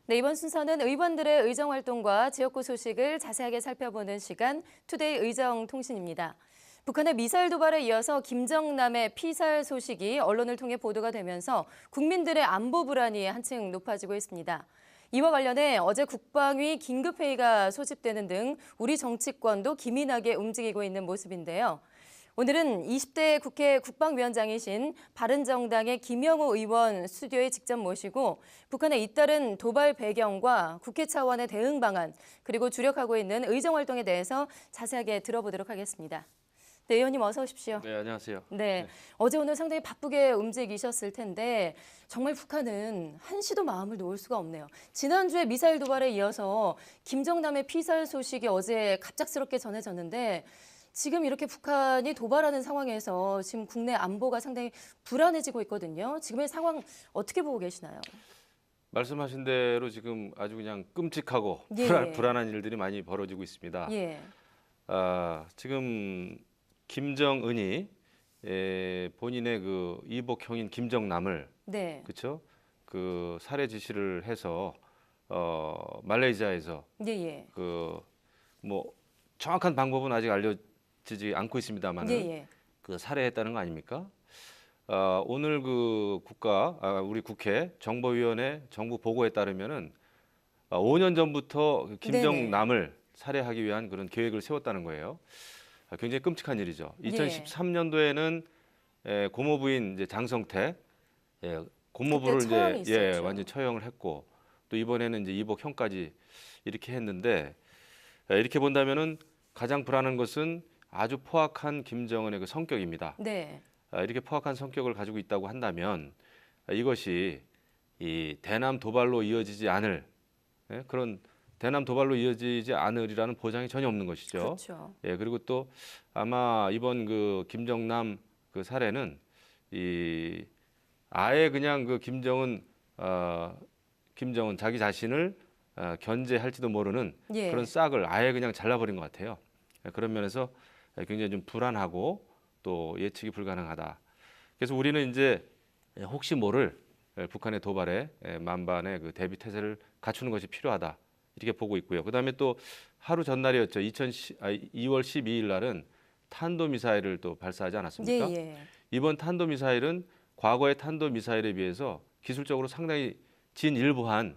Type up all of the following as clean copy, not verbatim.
네, 이번 순서는 의원들의 의정 활동과 지역구 소식을 자세하게 살펴보는 시간 투데이 의정통신입니다. 북한의 미사일 도발에 이어서 김정남의 피살 소식이 언론을 통해 보도가 되면서 국민들의 안보 불안이 한층 높아지고 있습니다. 이와 관련해 어제 국방위 긴급회의가 소집되는 등 우리 정치권도 기민하게 움직이고 있는 모습인데요. 오늘은 20대 국회 국방위원장이신 바른정당의 김영우 의원 스튜디오에 직접 모시고 북한의 잇따른 도발 배경과 국회 차원의 대응 방안 그리고 주력하고 있는 의정 활동에 대해서 자세하게 들어보도록 하겠습니다. 네, 의원님 어서 오십시오. 네, 안녕하세요. 네, 어제 오늘 상당히 바쁘게 움직이셨을 텐데 정말 북한은 한시도 마음을 놓을 수가 없네요. 지난주에 미사일 도발에 이어서 김정남의 피살 소식이 어제 갑작스럽게 전해졌는데 지금 이렇게 북한이 도발하는 상황에서 지금 국내 안보가 상당히 불안해지고 있거든요. 지금의 상황 어떻게 보고 계시나요? 말씀하신 대로 지금 아주 그냥 끔찍하고 예. 불안한 일들이 많이 벌어지고 있습니다. 예. 지금 김정은이 본인의 그 이복 형인 김정남을 네. 그렇죠? 그 살해 지시를 해서 말레이시아에서 예. 그 뭐 정확한 방법은 아직 알려지지 않고 있습니다만은 예. 그 살해했다는 거 아닙니까? 오늘 그 우리 국회 정보위원회 정부 보고에 따르면은 5년 전부터 그 김정남을 살해하기 위한 그런 계획을 세웠다는 거예요. 굉장히 끔찍한 일이죠. 2013년도에는 고모부인 이제 장성태 고모부를 이제 완전 처형을 했고 또 이번에는 이제 이복 형까지 이렇게 했는데 이렇게 본다면은 가장 불안한 것은 아주 포악한 김정은의 그 성격입니다. 네. 이렇게 포악한 성격을 가지고 있다고 한다면 이것이 이 대남 도발로 이어지지 않을 그런 대남 도발로 이어지지 않으리라는 보장이 전혀 없는 것이죠. 그렇죠. 그리고 또 아마 이번 그 김정남 그 살해는 아예 그냥 그 김정은 자기 자신을 견제할지도 모르는 그런 싹을 아예 그냥 잘라버린 것 같아요. 그런 면에서 굉장히 좀 불안하고 또 예측이 불가능하다. 그래서 우리는 이제 혹시 모를 북한의 도발에 만반의 그 대비 태세를 갖추는 것이 필요하다. 이렇게 보고 있고요. 그다음에 또 하루 전날이었죠. 2월 12일 날은 탄도미사일을 또 발사하지 않았습니까? 이번 탄도미사일은 과거의 탄도미사일에 비해서 기술적으로 상당히 진일보한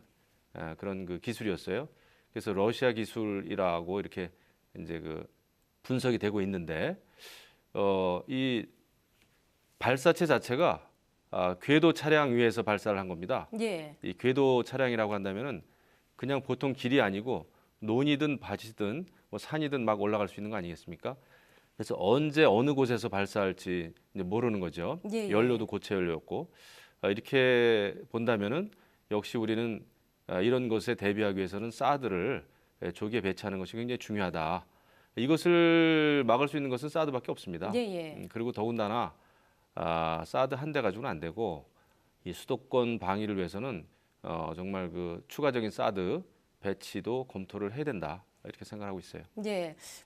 그런 그 기술이었어요. 그래서 러시아 기술이라고 이렇게 이제 그 분석이 되고 있는데 이 발사체 자체가 궤도 차량 위에서 발사를 한 겁니다. 이 궤도 차량이라고 한다면은 그냥 보통 길이 아니고 논이든 밭이든 뭐 산이든 막 올라갈 수 있는 거 아니겠습니까? 그래서 언제 어느 곳에서 발사할지 이제 모르는 거죠. 연료도 고체 연료였고 이렇게 본다면은 역시 우리는 이런 것에 대비하기 위해서는 사드를 조기에 배치하는 것이 굉장히 중요하다. 이것을 막을 수 있는 것은 사드밖에 없습니다. 그리고 더군다나 사드 한 대 가지고는 안 되고 이 수도권 방위를 위해서는 정말 그 추가적인 사드 배치도 검토를 해야 된다. 이렇게 생각하고 있어요.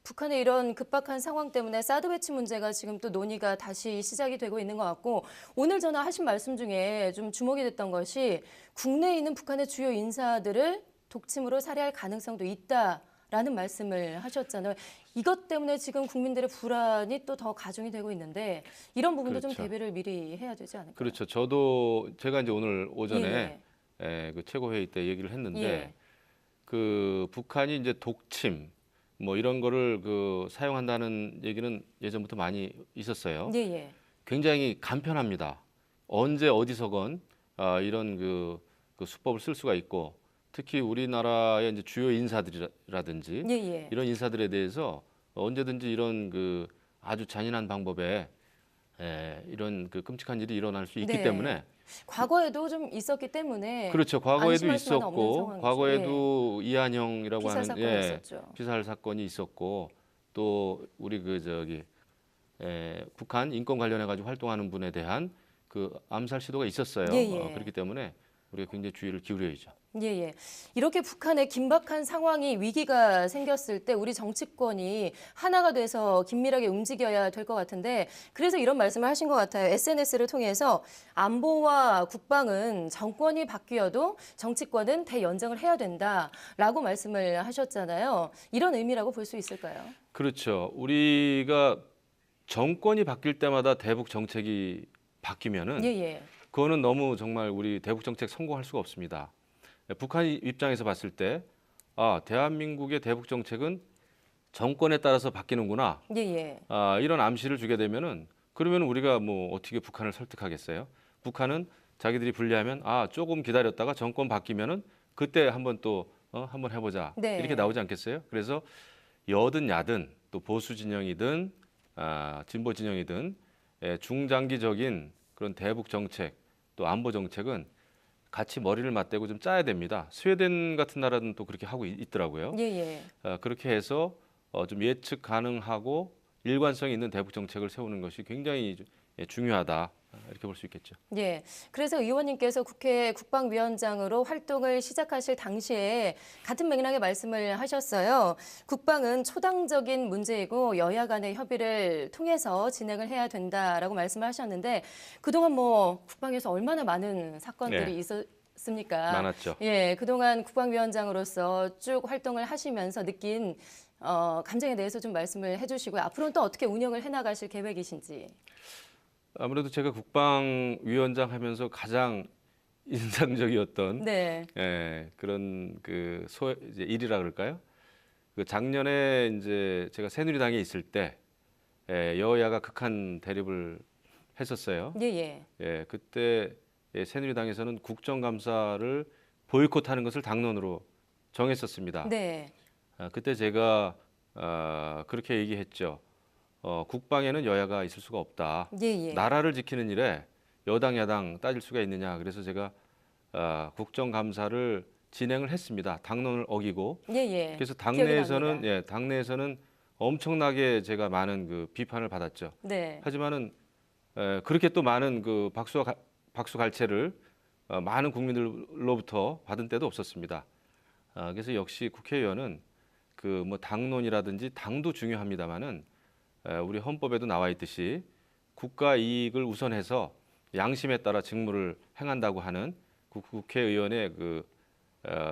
북한의 이런 급박한 상황 때문에 사드 배치 문제가 지금 또 논의가 다시 시작이 되고 있는 것 같고 오늘 전화하신 말씀 중에 좀 주목이 됐던 것이 국내에 있는 북한의 주요 인사들을 독침으로 살해할 가능성도 있다라는 말씀을 하셨잖아요. 이것 때문에 지금 국민들의 불안이 또 더 가중이 되고 있는데 이런 부분도 좀 대비를 미리 해야 되지 않을까요? 그렇죠. 제가 이제 오늘 오전에 그 최고회의 때 얘기를 했는데 그 북한이 이제 독침 뭐 이런 거를 그 사용한다는 얘기는 예전부터 많이 있었어요. 굉장히 간편합니다. 언제 어디서건 이런 그 수법을 쓸 수가 있고 특히 우리나라의 이제 주요 인사들이라든지 이런 인사들에 대해서 언제든지 이런 그 아주 잔인한 방법에 이런 그 끔찍한 일이 일어날 수 있기 때문에 과거에도 좀 있었기 때문에 그렇죠. 과거에도 있었고 과거에도 이한영이라고 하는 피살 사건이 있었고 또 우리 북한 인권 관련해 가지고 활동하는 분에 대한 그 암살 시도가 있었어요. 그렇기 때문에 우리가 굉장히 주의를 기울여야죠. 예, 예. 이렇게 북한의 긴박한 상황이 위기가 생겼을 때 우리 정치권이 하나가 돼서 긴밀하게 움직여야 될 것 같은데 그래서 이런 말씀을 하신 것 같아요. SNS를 통해서 안보와 국방은 정권이 바뀌어도 정치권은 대연정을 해야 된다라고 말씀을 하셨잖아요. 이런 의미라고 볼 수 있을까요? 그렇죠. 우리가 정권이 바뀔 때마다 대북 정책이 바뀌면은 예, 예. 그거는 너무 정말 우리 대북 정책 성공할 수가 없습니다. 북한 입장에서 봤을 때, 아, 대한민국의 대북 정책은 정권에 따라서 바뀌는구나. 예, 예. 이런 암시를 주게 되면은 그러면 우리가 뭐 어떻게 북한을 설득하겠어요? 북한은 자기들이 불리하면 조금 기다렸다가 정권 바뀌면은 그때 한번 또 한번 해보자 네. 이렇게 나오지 않겠어요? 그래서 여든 야든 또 보수 진영이든 진보 진영이든 중장기적인 그런 대북 정책 또 안보 정책은 같이 머리를 맞대고 좀 짜야 됩니다. 스웨덴 같은 나라는 또 그렇게 하고 있더라고요. 예, 예. 그렇게 해서 좀 예측 가능하고 일관성 있는 대북 정책을 세우는 것이 굉장히 중요하다. 이렇게 볼 수 있겠죠. 예. 그래서 의원님께서 국회 국방위원장으로 활동을 시작하실 당시에 같은 맥락의 말씀을 하셨어요. 국방은 초당적인 문제이고 여야 간의 협의를 통해서 진행을 해야 된다라고 말씀을 하셨는데 그동안 뭐 국방에서 얼마나 많은 사건들이 네. 있었습니까? 많았죠. 예. 그동안 국방위원장으로서 쭉 활동을 하시면서 느낀 감정에 대해서 좀 말씀을 해주시고요. 앞으로는 또 어떻게 운영을 해나가실 계획이신지. 아무래도 제가 국방위원장 하면서 가장 인상적이었던 네. 그런 이제 일이라 그럴까요? 그 작년에 이제 제가 새누리당에 있을 때 여야가 극한 대립을 했었어요. 예, 예. 그때 새누리당에서는 국정감사를 보이콧하는 것을 당론으로 정했었습니다. 네. 그때 제가 그렇게 얘기했죠. 국방에는 여야가 있을 수가 없다. 예, 예. 나라를 지키는 일에 여당 야당 따질 수가 있느냐. 그래서 제가 국정감사를 진행을 했습니다. 당론을 어기고. 예, 예. 그래서 기억이 납니다. 당내에서는 엄청나게 제가 많은 그 비판을 받았죠. 네. 하지만은 그렇게 또 많은 그 박수갈채를 많은 국민들로부터 받은 때도 없었습니다. 그래서 역시 국회의원은 그 뭐 당론이라든지 당도 중요합니다만은 우리 헌법에도 나와 있듯이 국가 이익을 우선해서 양심에 따라 직무를 행한다고 하는 국회의원의 그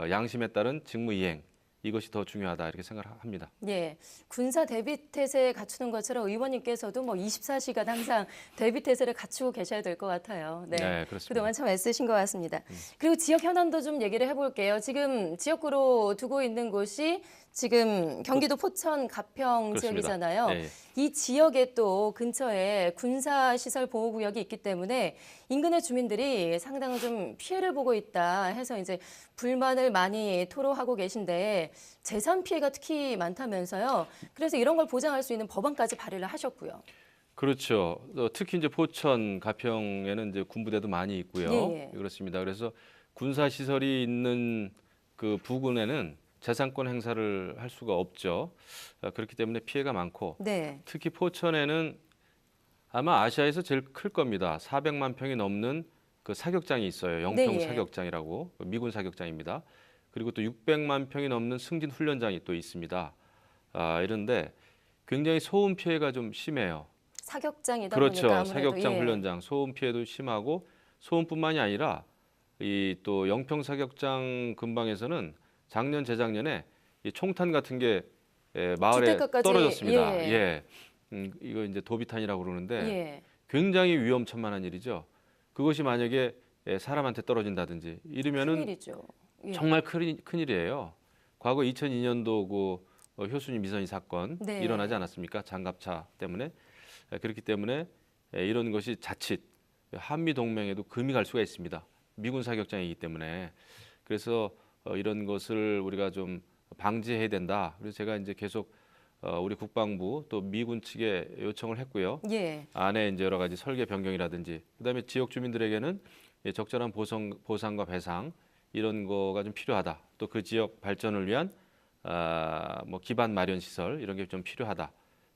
양심에 따른 직무 이행 이것이 더 중요하다 이렇게 생각합니다. 예. 군사 대비태세 갖추는 것처럼 의원님께서도 뭐 24시간 항상 대비태세를 갖추고 계셔야 될 것 같아요. 네. 그렇습니다. 그동안 참 애쓰신 것 같습니다. 그리고 지역 현안도 좀 얘기를 해볼게요. 지금 지역구로 두고 있는 곳이 지금 경기도 포천 가평 그렇습니다. 지역이잖아요. 예, 예. 이 지역에 또 근처에 군사시설 보호구역이 있기 때문에 인근의 주민들이 상당히 좀 피해를 보고 있다 해서 이제 불만을 많이 토로하고 계신데 재산 피해가 특히 많다면서요. 그래서 이런 걸 보장할 수 있는 법안까지 발의를 하셨고요. 그렇죠. 특히 이제 포천 가평에는 이제 군부대도 많이 있고요. 예, 예. 그렇습니다. 그래서 군사 시설이 있는 그 부근에는 재산권 행사를 할 수가 없죠. 그렇기 때문에 피해가 많고 네. 특히 포천에는 아마 아시아에서 제일 클 겁니다. 400만 평이 넘는 그 사격장이 있어요. 영평 네, 예. 사격장이라고 미군 사격장입니다. 그리고 또 600만 평이 넘는 승진 훈련장이 또 있습니다. 이런데 굉장히 소음 피해가 좀 심해요. 사격장이다 그렇죠. 보니까 아무래도 사격장 예. 훈련장 소음 피해도 심하고 소음뿐만이 아니라 이 또 영평 사격장 근방에서는 작년 재작년에 이 총탄 같은 게 마을에 주택가까지, 떨어졌습니다. 예. 이거 이제 도비탄이라고 그러는데 예. 굉장히 위험천만한 일이죠. 그것이 만약에 사람한테 떨어진다든지 이러면은 큰일이죠. 예. 정말 큰일이에요. 과거 2002년도 그 효순이 미선이 사건 네. 일어나지 않았습니까? 장갑차 때문에. 그렇기 때문에 이런 것이 자칫 한미 동맹에도 금이 갈 수가 있습니다. 미군 사격장이기 때문에. 그래서 이런 것을 우리가 좀 방지해야 된다. 그래서 제가 이제 계속 우리 국방부 또 미군 측에 요청을 했고요. 예. 안에 이제 여러 가지 설계 변경이라든지 그다음에 지역 주민들에게는 적절한 보상과 배상 이런 거가 좀 필요하다. 또 그 지역 발전을 위한 뭐 기반 마련 시설 이런 게 좀 필요하다.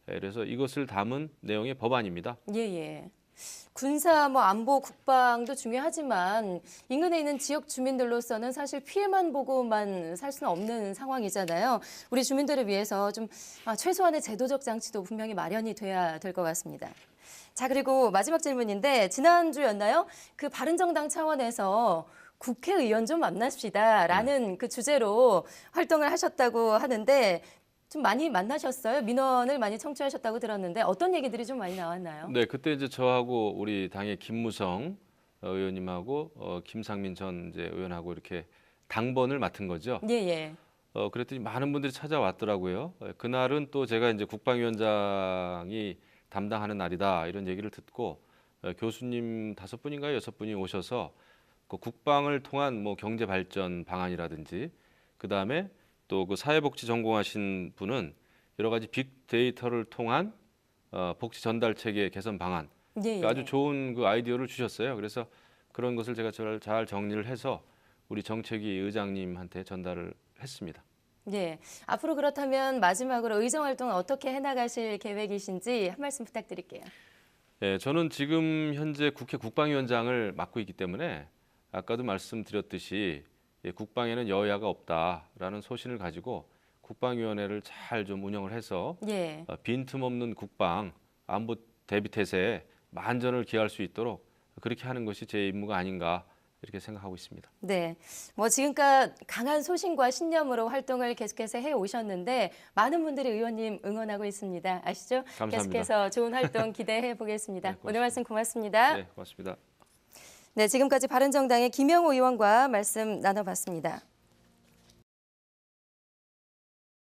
그래서 이것을 담은 내용의 법안입니다. 예, 예. 군사, 안보, 국방도 중요하지만 인근에 있는 지역 주민들로서는 사실 피해만 보고만 살 수는 없는 상황이잖아요. 우리 주민들을 위해서 좀 최소한의 제도적 장치도 분명히 마련이 돼야 될 것 같습니다. 자, 그리고 마지막 질문인데 지난주였나요? 그 바른정당 차원에서 국회의원 좀 만납시다라는 그 주제로 활동을 하셨다고 하는데 좀 많이 만나셨어요? 민원을 많이 청취하셨다고 들었는데 어떤 얘기들이 좀 많이 나왔나요? 네, 그때 이제 저하고 우리 당의 김무성 의원님하고 김상민 전 이제 의원하고 이렇게 당번을 맡은 거죠. 예, 예. 그랬더니 많은 분들이 찾아왔더라고요. 그날은 또 제가 이제 국방위원장이 담당하는 날이다 이런 얘기를 듣고 교수님 5분인가요? 6분이 오셔서 그 국방을 통한 뭐 경제 발전 방안이라든지 그다음에 또 그 사회복지 전공하신 분은 여러 가지 빅데이터를 통한 복지 전달 체계 개선 방안 예, 예. 아주 좋은 그 아이디어를 주셨어요. 그래서 그런 것을 제가 잘 정리를 해서 우리 정책위 의장님한테 전달을 했습니다. 예. 앞으로 그렇다면 마지막으로 의정 활동은 어떻게 해나가실 계획이신지 한 말씀 부탁드릴게요. 예, 저는 지금 현재 국회 국방위원장을 맡고 있기 때문에 아까도 말씀드렸듯이 국방에는 여야가 없다라는 소신을 가지고 국방위원회를 잘 좀 운영을 해서 예. 빈틈없는 국방 안보 대비 태세에 만전을 기할 수 있도록 그렇게 하는 것이 제 임무가 아닌가 이렇게 생각하고 있습니다. 네. 지금껏 강한 소신과 신념으로 활동을 계속해서 해 오셨는데 많은 분들이 의원님 응원하고 있습니다. 아시죠? 감사합니다. 계속해서 좋은 활동 기대해 보겠습니다. 네, 오늘 말씀 고맙습니다. 네, 고맙습니다. 네, 지금까지 바른정당의 김영호 의원과 말씀 나눠봤습니다.